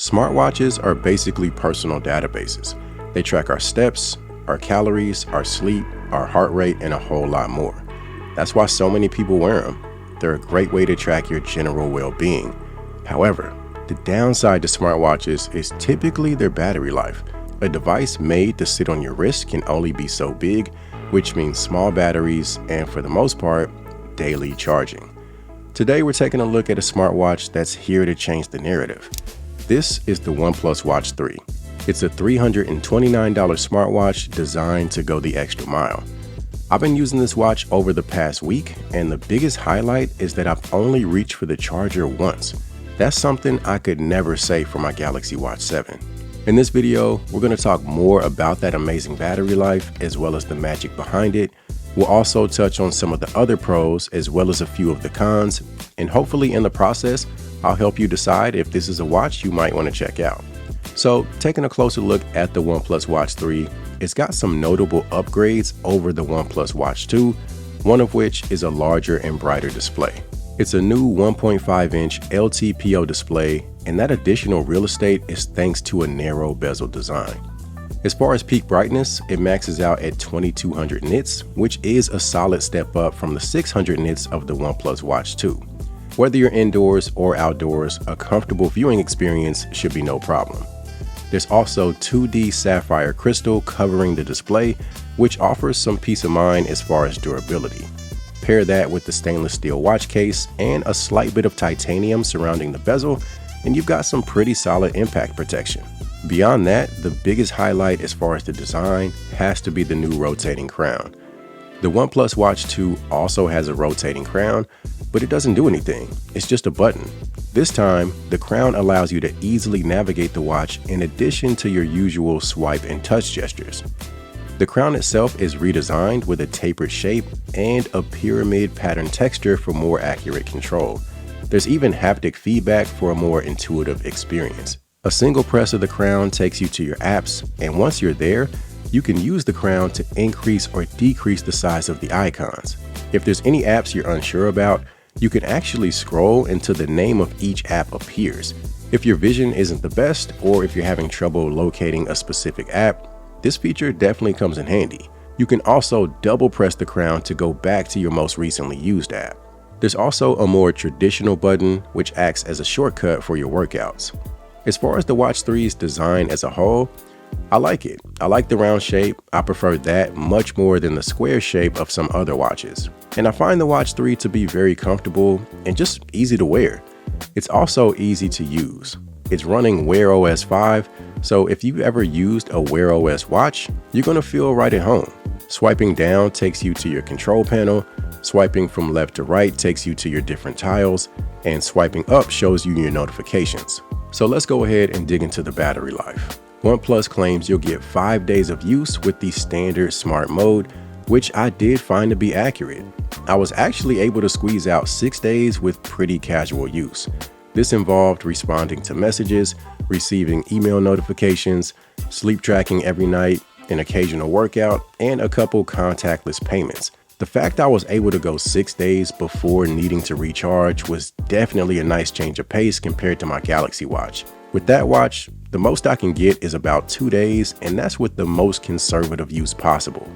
Smartwatches are basically personal databases. They track our steps, our calories, our sleep, our heart rate, and a whole lot more. That's why so many people wear them. They're a great way to track your general well-being. However, the downside to smartwatches is typically their battery life. A device made to sit on your wrist can only be so big, which means small batteries and, for the most part, daily charging. Today, we're taking a look at a smartwatch that's here to change the narrative. This is the OnePlus Watch 3. It's a $329 smartwatch designed to go the extra mile. I've been using this watch over the past week, and the biggest highlight is that I've only reached for the charger once. That's something I could never say for my Galaxy Watch 7. In this video, we're going to talk more about that amazing battery life as well as the magic behind it. We'll also touch on some of the other pros as well as a few of the cons, and hopefully in the process, I'll help you decide if this is a watch you might want to check out. So, taking a closer look at the OnePlus Watch 3, it's got some notable upgrades over the OnePlus Watch 2, one of which is a larger and brighter display. It's a new 1.5-inch LTPO display, and that additional real estate is thanks to a narrow bezel design. As far as peak brightness, it maxes out at 2200 nits, which is a solid step up from the 600 nits of the OnePlus Watch 2. Whether you're indoors or outdoors, a comfortable viewing experience should be no problem. There's also 2D sapphire crystal covering the display, which offers some peace of mind as far as durability. Pair that with the stainless steel watch case and a slight bit of titanium surrounding the bezel, and you've got some pretty solid impact protection. Beyond that, the biggest highlight as far as the design has to be the new rotating crown. The OnePlus Watch 2 also has a rotating crown, but it doesn't do anything. It's just a button. This time, the crown allows you to easily navigate the watch in addition to your usual swipe and touch gestures. The crown itself is redesigned with a tapered shape and a pyramid pattern texture for more accurate control. There's even haptic feedback for a more intuitive experience. A single press of the crown takes you to your apps, and once you're there, you can use the crown to increase or decrease the size of the icons. If there's any apps you're unsure about, you can actually scroll until the name of each app appears. If your vision isn't the best, or if you're having trouble locating a specific app, this feature definitely comes in handy. You can also double press the crown to go back to your most recently used app. There's also a more traditional button which acts as a shortcut for your workouts. As far as the Watch 3's design as a whole, I like it. I like the round shape. I prefer that much more than the square shape of some other watches. And I find the Watch 3 to be very comfortable and just easy to wear. It's also easy to use. It's running Wear OS 5, so if you've ever used a Wear OS watch, you're going to feel right at home. Swiping down takes you to your control panel, swiping from left to right takes you to your different tiles, and swiping up shows you your notifications. So let's go ahead and dig into the battery life. OnePlus claims you'll get 5 days of use with the standard smart mode, which I did find to be accurate. I was actually able to squeeze out 6 days with pretty casual use. This involved responding to messages, receiving email notifications, sleep tracking every night, an occasional workout, and a couple contactless payments. The fact I was able to go 6 days before needing to recharge was definitely a nice change of pace compared to my Galaxy Watch. With that watch, the most I can get is about 2 days, and that's with the most conservative use possible.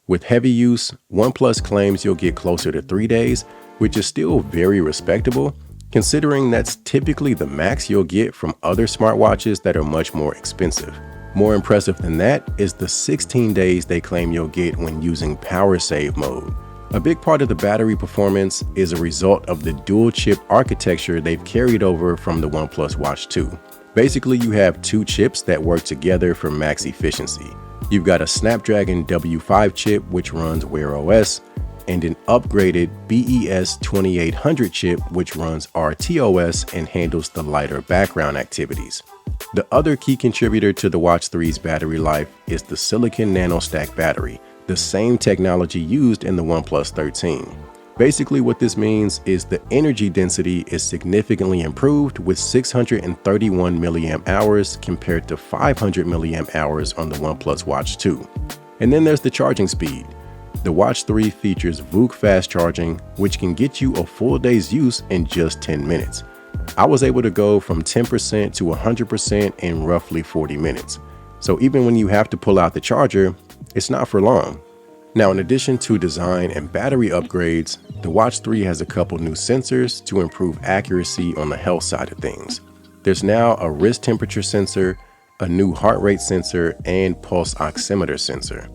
With heavy use, OnePlus claims you'll get closer to 3 days, which is still very respectable, considering that's typically the max you'll get from other smartwatches that are much more expensive. More impressive than that is the 16 days they claim you'll get when using power save mode. A big part of the battery performance is a result of the dual chip architecture they've carried over from the OnePlus Watch 2. Basically, you have 2 chips that work together for max efficiency. You've got a Snapdragon W5 chip which runs Wear OS, and an upgraded BES 2800 chip which runs RTOS and handles the lighter background activities. The other key contributor to the Watch 3's battery life is the silicon nanostack battery, the same technology used in the OnePlus 13. Basically what this means is the energy density is significantly improved with 631 milliamp hours compared to 500 milliamp hours on the OnePlus Watch 2. And then there's the charging speed. The Watch 3 features VOOC fast charging, which can get you a full day's use in just 10 minutes. I was able to go from 10% to 100% in roughly 40 minutes. So even when you have to pull out the charger, it's not for long. Now, in addition to design and battery upgrades, the Watch 3 has a couple new sensors to improve accuracy on the health side of things. There's now a wrist temperature sensor, a new heart rate sensor, and pulse oximeter sensor.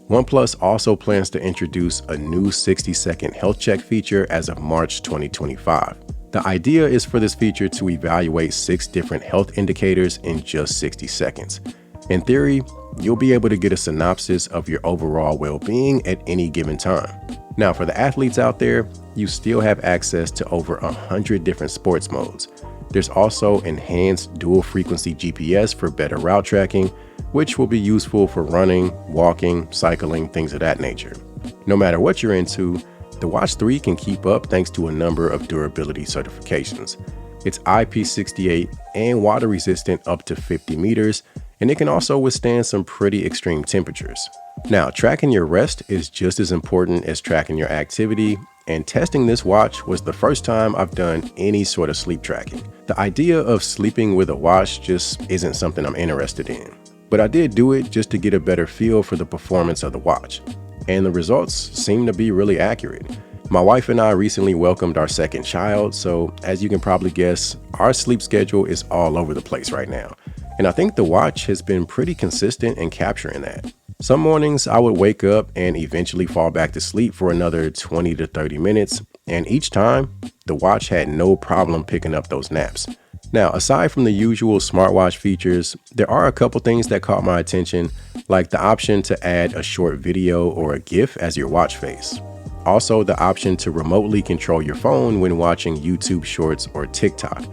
OnePlus also plans to introduce a new 60-second health check feature as of March 2025. The idea is for this feature to evaluate 6 different health indicators in just 60 seconds. In theory, you'll be able to get a synopsis of your overall well-being at any given time. Now, for the athletes out there, you still have access to over 100 different sports modes. There's also enhanced dual-frequency GPS for better route tracking, which will be useful for running, walking, cycling, things of that nature. No matter what you're into, the Watch 3 can keep up thanks to a number of durability certifications. It's IP68 and water resistant up to 50 meters, and it can also withstand some pretty extreme temperatures. Now, tracking your rest is just as important as tracking your activity, and testing this watch was the first time I've done any sort of sleep tracking. The idea of sleeping with a watch just isn't something I'm interested in, but I did do it just to get a better feel for the performance of the watch, and the results seem to be really accurate. My wife and I recently welcomed our second child, so as you can probably guess, our sleep schedule is all over the place right now. And I think the watch has been pretty consistent in capturing that. Some mornings I would wake up and eventually fall back to sleep for another 20 to 30 minutes. And each time, the watch had no problem picking up those naps. Now, aside from the usual smartwatch features, there are a couple things that caught my attention, like the option to add a short video or a GIF as your watch face. Also, the option to remotely control your phone when watching YouTube Shorts or TikTok.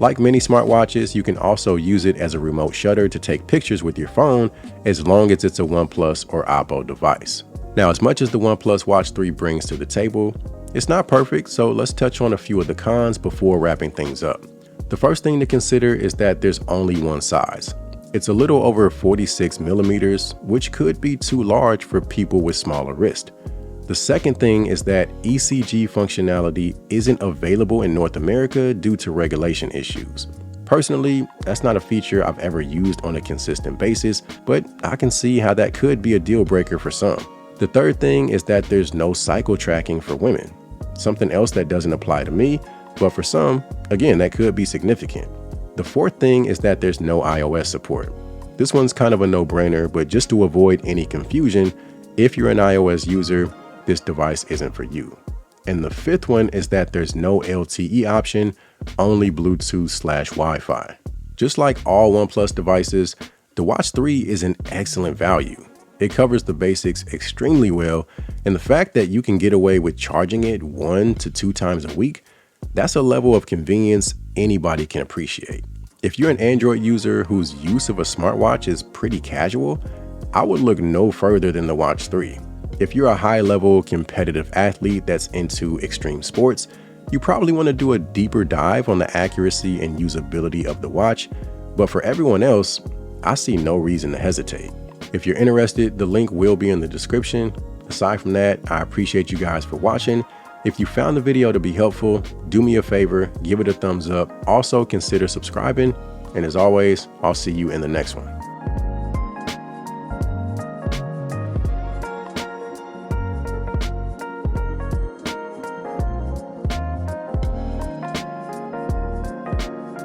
Like many smartwatches, you can also use it as a remote shutter to take pictures with your phone as long as it's a OnePlus or Oppo device. Now, as much as the OnePlus Watch 3 brings to the table, it's not perfect, so let's touch on a few of the cons before wrapping things up. The first thing to consider is that there's only one size. It's a little over 46 millimeters, which could be too large for people with smaller wrists. The second thing is that ECG functionality isn't available in North America due to regulation issues. Personally, that's not a feature I've ever used on a consistent basis, but I can see how that could be a deal breaker for some. The third thing is that there's no cycle tracking for women, something else that doesn't apply to me, but for some, again, that could be significant. The fourth thing is that there's no iOS support. This one's kind of a no-brainer, but just to avoid any confusion, if you're an iOS user, this device isn't for you. And the fifth one is that there's no LTE option, only Bluetooth/Wi-Fi. Just like all OnePlus devices, the Watch 3 is an excellent value. It covers the basics extremely well, and the fact that you can get away with charging it 1 to 2 times a week, that's a level of convenience anybody can appreciate. If you're an Android user whose use of a smartwatch is pretty casual, I would look no further than the Watch 3. If you're a high-level competitive athlete that's into extreme sports, you probably want to do a deeper dive on the accuracy and usability of the watch, but for everyone else, I see no reason to hesitate. If you're interested, the link will be in the description. Aside from that, I appreciate you guys for watching. If you found the video to be helpful, do me a favor, give it a thumbs up. Also, consider subscribing, and as always, I'll see you in the next one.